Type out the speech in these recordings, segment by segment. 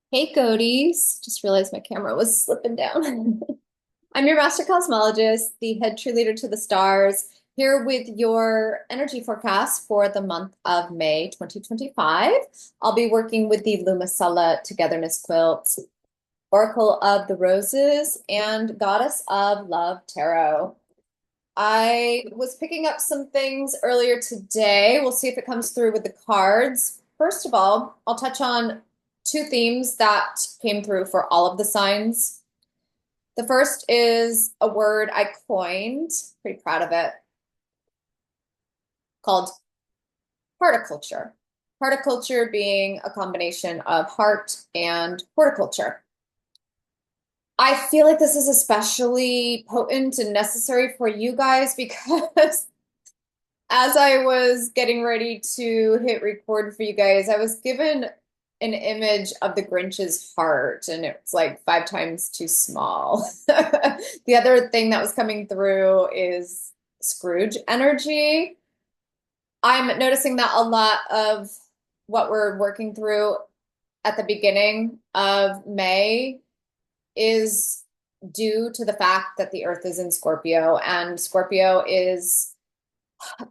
Hey, Goaties. Just realized my camera was slipping down. I'm your master cosmologist, the head cheerleader to the stars, here with your energy forecast for the month of May 2025. I'll be working with the 𝗲𝗻𝗀 Togetherness Quilt, Oracle of the Roses, and Goddess of Love Tarot. I was picking up some things earlier today. We'll see if it comes through with the cards. First of all, I'll touch on two themes that came through for all of the signs. The first is a word I coined, pretty proud of it, called horticulture. Horticulture being a combination of heart and horticulture. I feel like this is especially potent and necessary for you guys because as I was getting ready to hit record for you guys, I was given an image of the Grinch's heart, and it's like 5 times too small. The other thing that was coming through is Scrooge energy. I'm noticing that a lot of what we're working through at the beginning of May is due to the fact that the Earth is in Scorpio, and Scorpio is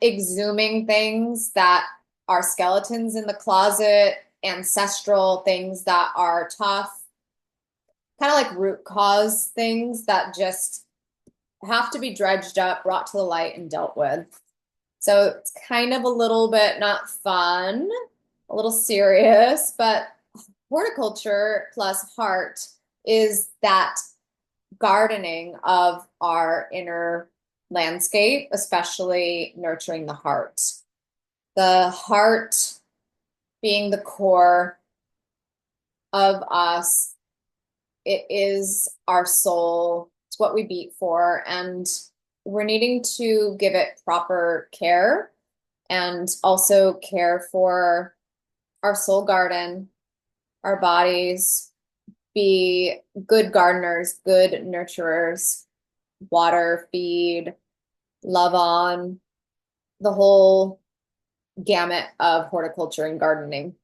exhuming things that are skeletons in the closet, ancestral things that are tough, kind of like root cause things that just have to be dredged up, brought to the light, and dealt with. So it's kind of a little bit not fun, a little serious, but horticulture plus heart is that gardening of our inner landscape, especially nurturing the heart. The heart being the core of us, it is our soul, it's what we beat for, and we're needing to give it proper care and also care for our soul garden, our bodies, be good gardeners, good nurturers, water, feed, love on, the whole gamut of horticulture and gardening.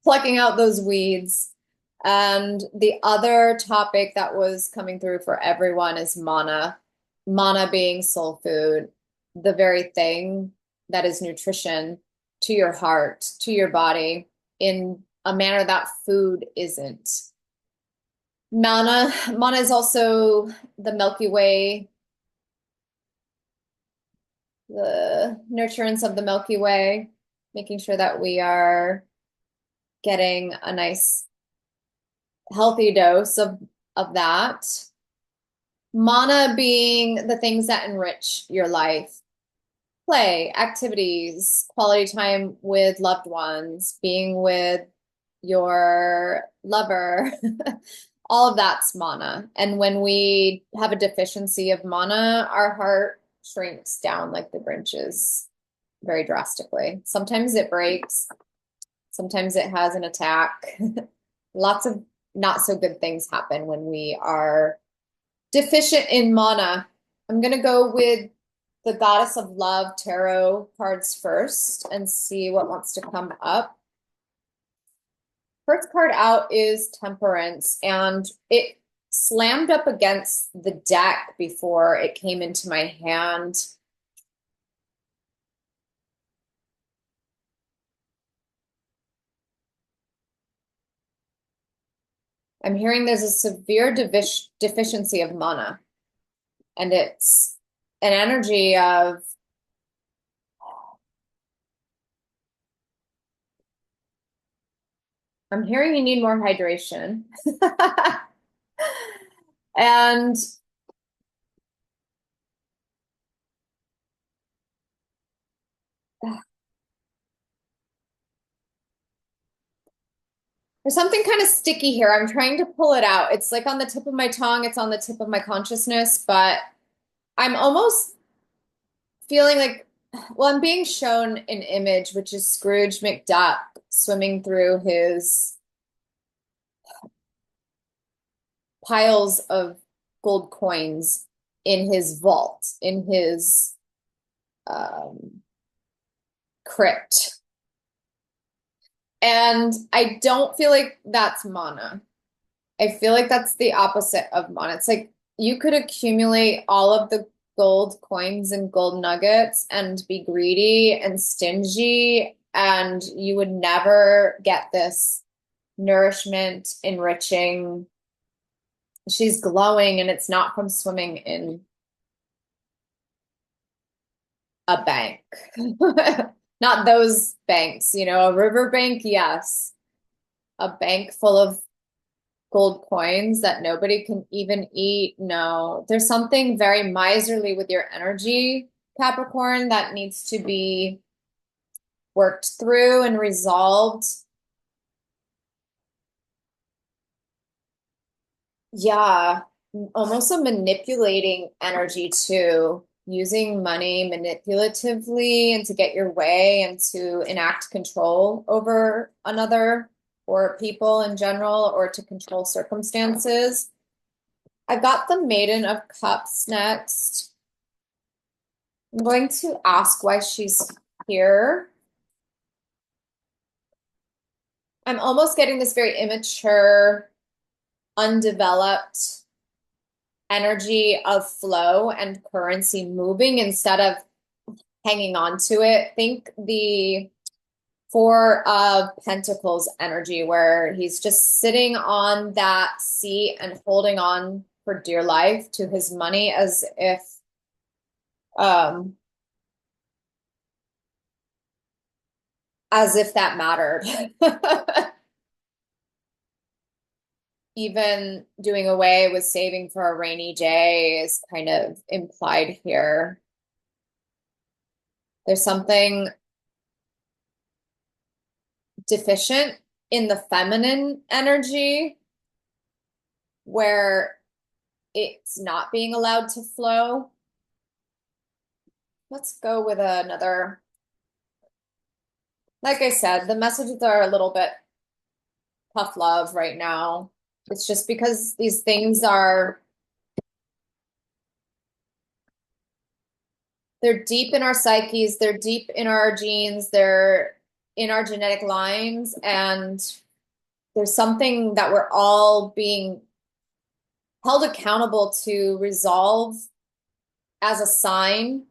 Plucking out those weeds. And the other topic that was coming through for everyone is mana. Mana being soul food, the very thing that is nutrition to your heart, to your body, in a manner that food isn't. Mana is also the Milky Way, the nurturance of the Milky Way, making sure that we are getting a nice healthy dose of that. Mana being the things that enrich your life. Play, activities, quality time with loved ones, being with your lover. All of that's mana. And when we have a deficiency of mana, our heart shrinks down like the Grinch's very drastically. Sometimes it breaks, sometimes it has an attack. Lots of not so good things happen when we are deficient in mana. I'm going to go with the Goddess of Love tarot cards first and see what wants to come up. First card out is Temperance, and it slammed up against the deck before it came into my hand. I'm hearing there's a severe deficiency of mana, and it's an energy of I'm hearing you need more hydration. And there's something kind of sticky here. I'm trying to pull it out. It's like on the tip of my tongue, it's on the tip of my consciousness, but I'm almost feeling like, well, I'm being shown an image, which is Scrooge McDuck swimming through his piles of gold coins in his vault, in his um, crypt. And I don't feel like that's mana. I feel like that's the opposite of mana. It's like you could accumulate all of the gold coins and gold nuggets and be greedy and stingy, and you would never get this nourishment, enriching. She's glowing, and it's not from swimming in a bank. Not those banks, a river bank, yes. A bank full of gold coins that nobody can even eat. No, there's something very miserly with your energy, Capricorn, that needs to be worked through and resolved. Yeah, almost a manipulating energy too, using money manipulatively and to get your way and to enact control over another or people in general or to control circumstances. I've got the Maiden of Cups next. I'm going to ask why she's here. I'm almost getting this very immature, undeveloped energy of flow and currency moving instead of hanging on to it. Think the Four of Pentacles energy, where he's just sitting on that seat and holding on for dear life to his money um as if that mattered. Even doing away with saving for a rainy day is kind of implied here. There's something deficient in the feminine energy where it's not being allowed to flow. Let's go with another. Like I said, the messages are a little bit tough love right now. It's just because these things they're deep in our psyches, they're deep in our genes, they're in our genetic lines, and there's something that we're all being held accountable to resolve as a sign.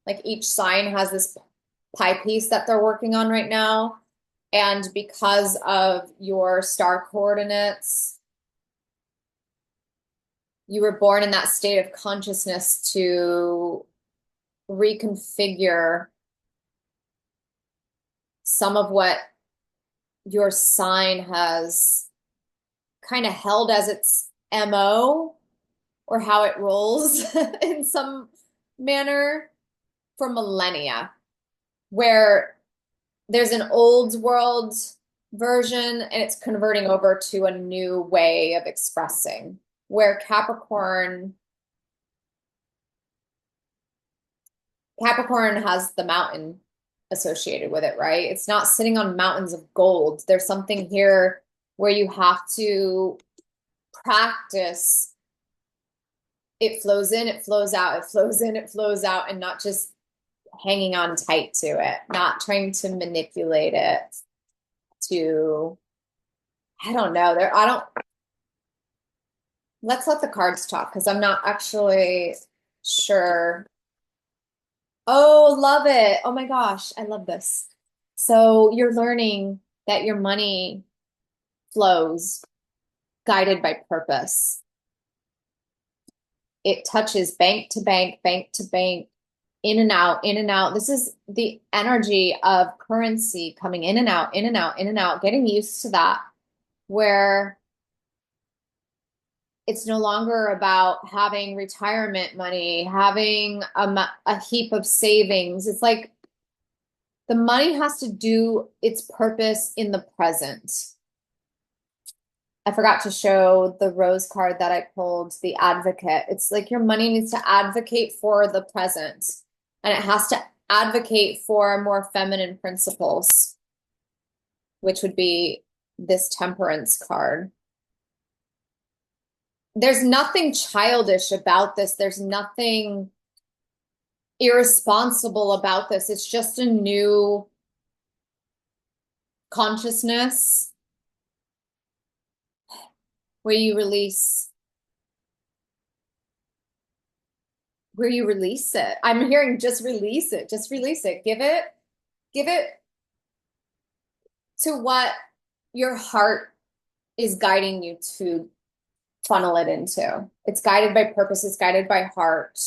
Like each sign has this pie piece that they're working on right now. And because of your star coordinates, you were born in that state of consciousness to reconfigure some of what your sign has kind of held as its MO or how it rolls in some manner for millennia, where there's an old world version and it's converting over to a new way of expressing, where Capricorn has the mountain associated with it, right? It's not sitting on mountains of gold. There's something here where you have to practice. It flows in, it flows out, it flows in, it flows out, and not just hanging on tight to it, not trying to manipulate it to, I don't know, let's let the cards talk because I'm not actually sure. Oh, love it. Oh my gosh, I love this. So you're learning that your money flows guided by purpose. It touches bank to bank, bank to bank, in and out, in and out. This is the energy of currency coming in and out, in and out, in and out, getting used to that, where it's no longer about having retirement money, having a heap of savings. It's like the money has to do its purpose in the present. I forgot to show the rose card that I pulled, the advocate. It's like your money needs to advocate for the present, and it has to advocate for more feminine principles, which would be this temperance card. There's nothing childish about this. There's nothing irresponsible about this. It's just a new consciousness where you release it. I'm hearing just release it. Just release it. Give it to what your heart is guiding you to funnel it into. It's guided by purpose. It's guided by heart.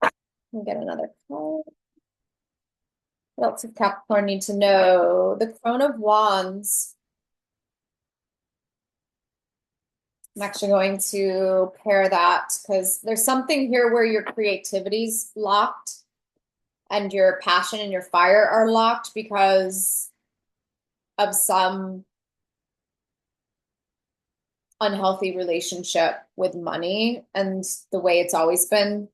Let me get another card. What else does Capricorn need to know? The Crone of Wands. I'm actually going to pair that because there's something here where your creativity's locked and your passion and your fire are locked because of some unhealthy relationship with money and the way it's always been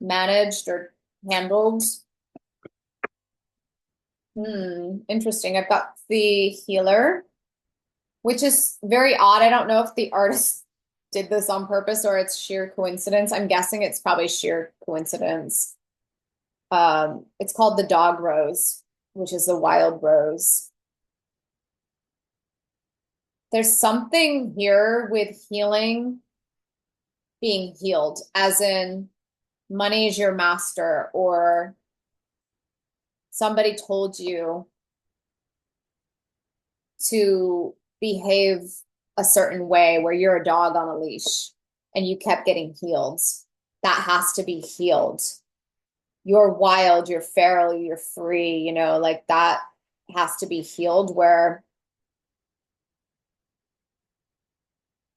managed or handled. Interesting. I've got the Healer, which is very odd. I don't know if the artist did this on purpose or it's sheer coincidence. I'm guessing it's probably sheer coincidence. It's called the Dog Rose, which is the wild rose. There's something here with healing, being healed, as in money is your master, or somebody told you to behave a certain way where you're a dog on a leash and you kept getting healed. That has to be healed. You're wild, you're feral, you're free, you know, like that has to be healed where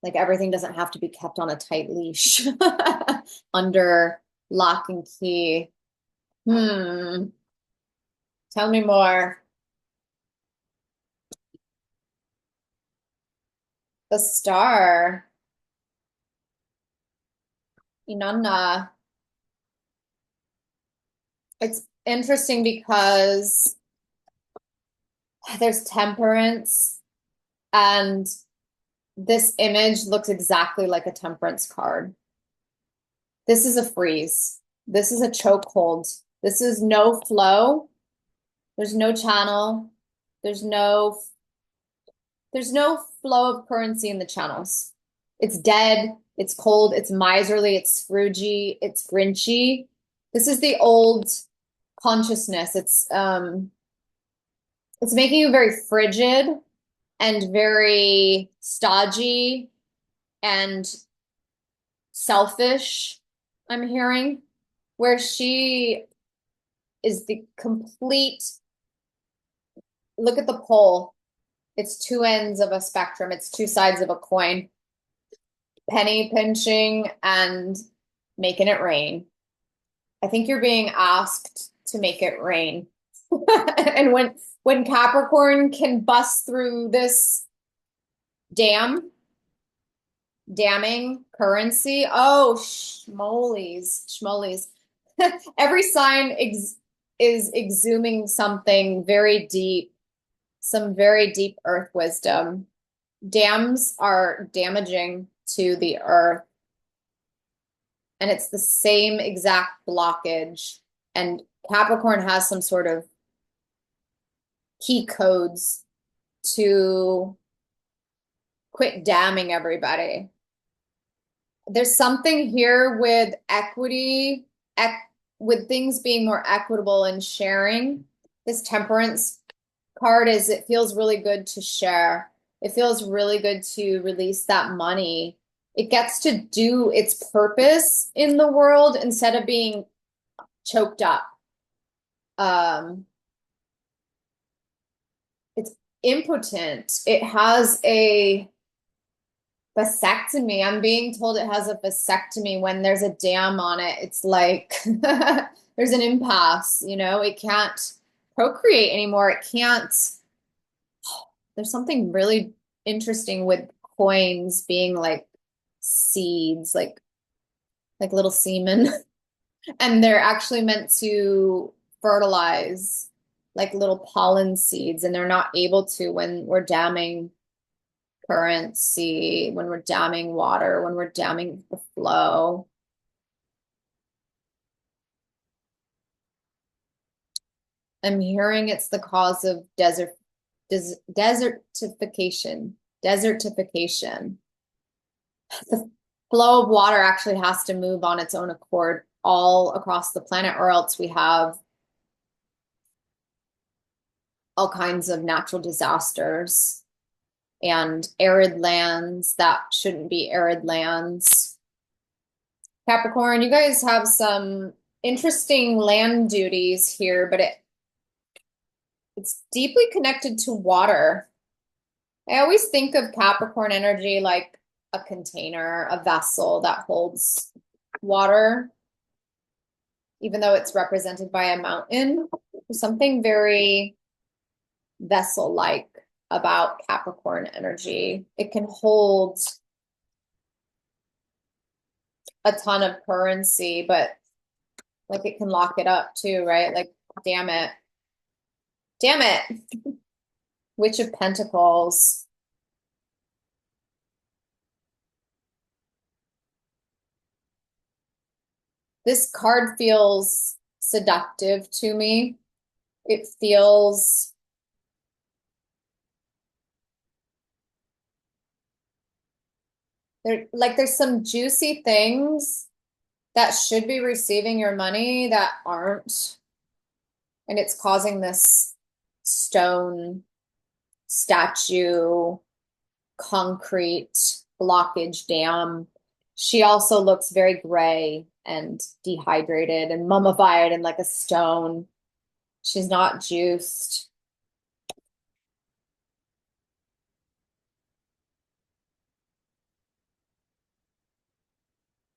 like everything doesn't have to be kept on a tight leash under lock and key. Tell me more. The Star. Inanna. It's interesting because there's temperance and this image looks exactly like a temperance card. This is a freeze. This is a chokehold. This is no flow. There's no channel. There's no flow of currency in the channels. It's dead. It's cold. It's miserly. It's Scroogey. It's Grinchy. This is the old consciousness. It's making you very frigid and very stodgy and selfish, I'm hearing, where she is the complete, look at the pole. It's two ends of a spectrum. It's two sides of a coin. Penny pinching and making it rain. I think you're being asked to make it rain. And when Capricorn can bust through this damning currency, oh, schmolies. Every sign is exhuming something very deep, some very deep earth wisdom. Dams are damaging to the earth. And it's the same exact blockage. And Capricorn has some sort of key codes to quit damning everybody. There's something here with equity, with things being more equitable and sharing. This temperance card is, it feels really good to share. It feels really good to release that money. It gets to do its purpose in the world instead of being choked up. It's impotent. It has a vasectomy. I'm being told it has a vasectomy. When there's a dam on it, it's like there's an impasse, you know, it can't procreate anymore. It can't. There's something really interesting with coins being like seeds, like little semen. And they're actually meant to fertilize like little pollen seeds, and they're not able to when we're damming currency, when we're damming water, when we're damming the flow. I'm hearing it's the cause of desertification. Desertification. The flow of water actually has to move on its own accord all across the planet, or else we have all kinds of natural disasters and arid lands that shouldn't be arid lands. Capricorn, you guys have some interesting land duties here, but it's deeply connected to water. I always think of Capricorn energy like a container, a vessel that holds water, even though it's represented by a mountain. There's something very vessel-like about Capricorn energy. It can hold a ton of currency, but like it can lock it up too, right? Like, damn it. Damn it. Witch of Pentacles. This card feels seductive to me. It feels like there's some juicy things that should be receiving your money that aren't. And it's causing this stone, statue, concrete blockage dam. She also looks very gray and dehydrated and mummified and like a stone. She's not juiced.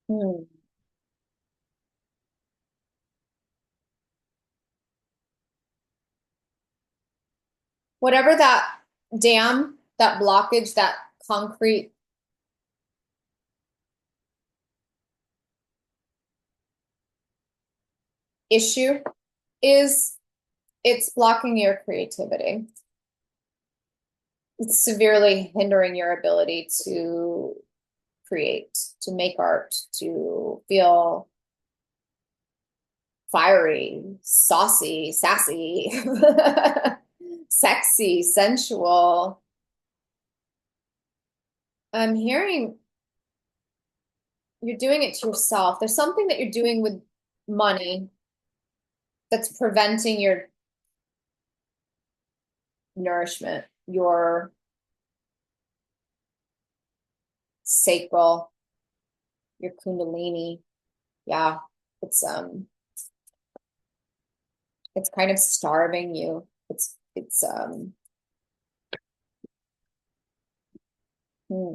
Hmm. Whatever that dam, that blockage, that concrete issue is, it's blocking your creativity. It's severely hindering your ability to create, to make art, to feel fiery, saucy, sassy, sexy, sensual. I'm hearing you're doing it to yourself. There's something that you're doing with money that's preventing your nourishment, your sacral, your kundalini. Yeah, it's kind of starving you.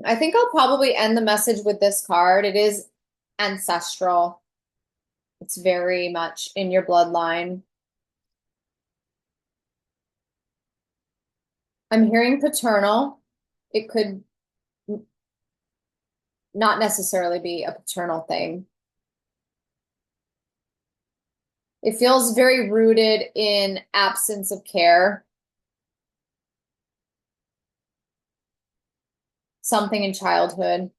I think I'll probably end the message with this card. It is ancestral. It's very much in your bloodline. I'm hearing paternal. It could not necessarily be a paternal thing. It feels very rooted in absence of care. Something in childhood.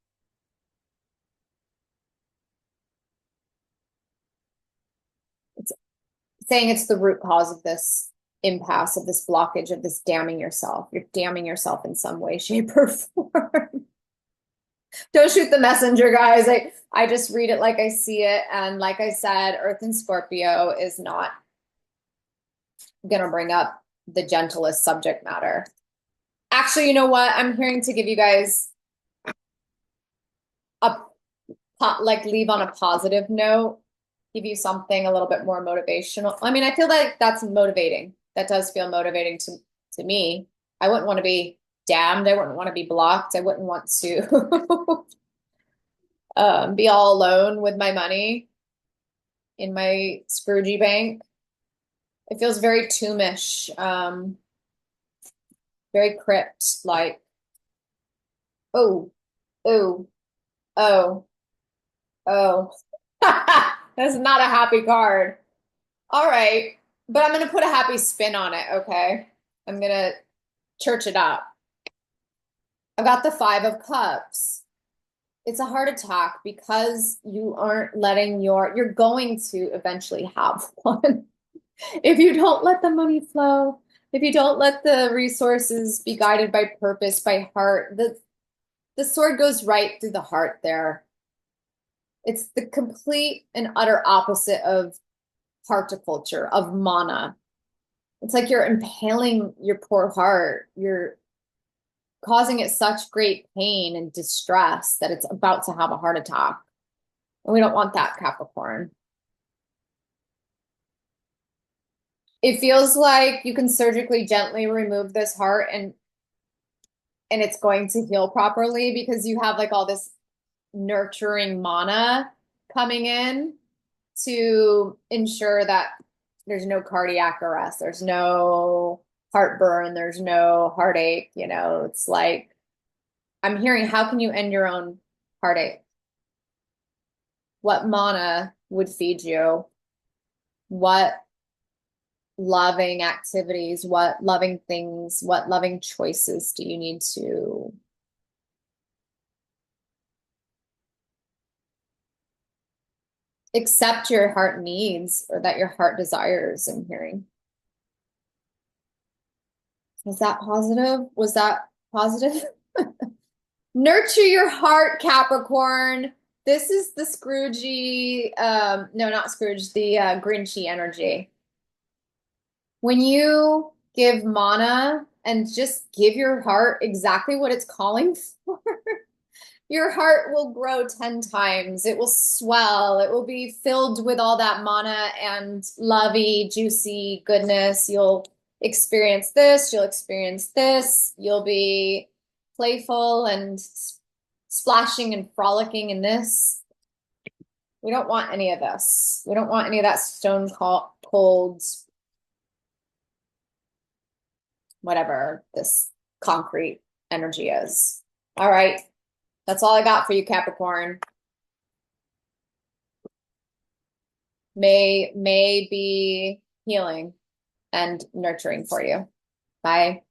It's saying it's the root cause of this impasse, of this blockage, of this damning yourself. You're damning yourself in some way, shape, or form. Don't shoot the messenger, guys. I just read it like I see it. And like I said, Earth in Scorpio is not going to bring up the gentlest subject matter. Actually, you know what? I'm hearing to give you guys leave on a positive note, give you something a little bit more motivational. I mean, I feel like that's motivating. That does feel motivating to me. I wouldn't want to be damned. I wouldn't want to be blocked. I wouldn't want to be all alone with my money in my Scroogey bank. It feels very tombish, very crypt like. Oh, oh, oh, oh. That's not a happy card. All right, but I'm gonna put a happy spin on it, okay? I'm gonna church it up. I've got the Five of Cups. It's a heart attack because you aren't letting you're going to eventually have one. If you don't let the money flow, if you don't let the resources be guided by purpose, by heart, the sword goes right through the heart there. It's the complete and utter opposite of horticulture, of mana. It's like you're impaling your poor heart. You're causing it such great pain and distress that it's about to have a heart attack. And we don't want that, Capricorn. It feels like you can surgically gently remove this heart and it's going to heal properly because you have like all this nurturing mana coming in to ensure that there's no cardiac arrest, there's no heartburn, there's no heartache. It's like I'm hearing, how can you end your own heartache? What mana would feed you? What loving activities, what loving things, what loving choices do you need to accept your heart needs or that your heart desires? I'm hearing. Was that positive? Was that positive? Nurture your heart, Capricorn. This is the Scroogey, no, not Scrooge, the Grinchy energy. When you give mana and just give your heart exactly what it's calling for, your heart will grow 10 times. It will swell. It will be filled with all that mana and lovey, juicy goodness. You'll experience this. You'll experience this. You'll be playful and splashing and frolicking in this. We don't want any of this. We don't want any of that stone cold, whatever this concrete energy is. All right. That's all I got for you, Capricorn. May be healing and nurturing for you. Bye.